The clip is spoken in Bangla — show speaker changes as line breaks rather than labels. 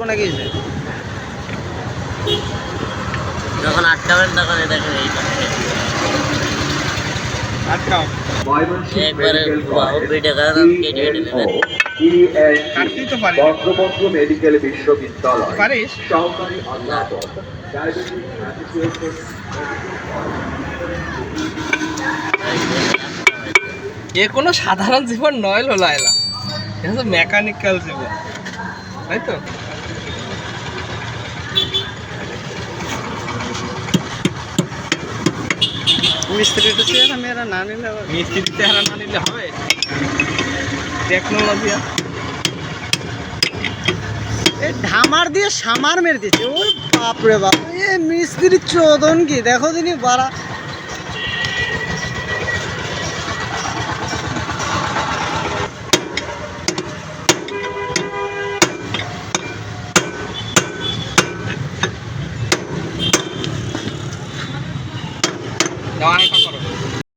নাকি
যখন আটকাবেন তখন দেখেন এই
আটকাও
একবারে বাহু পিঠে কারণ কেটে কেটে নেবেন।
কাটতেই তো পারি
বঙ্গবন্ধু মেডিকেল বিশ্ববিদ্যালয়
পারিস
সহকারী
না
অধ্যাপক ডায়াবেটিস অ্যাসোসিয়েশন
এ কোনো সাধারণ জীবন নয় হলো লাইলা, এটা তো মেকানিক্যাল জীবন, তাই তো? মিস্ত্রিটা চেহারা মেয়েরা না নিলে মিস্ত্রির চেহারা না নিলে হবে? টেকনোলজি এই ধামার দিয়ে সামার মেরে দিচ্ছে। ওই বাপরে বাপ, এ মিস্ত্রির চোদন কি দেখো দিনি বাড়া। দেওয়া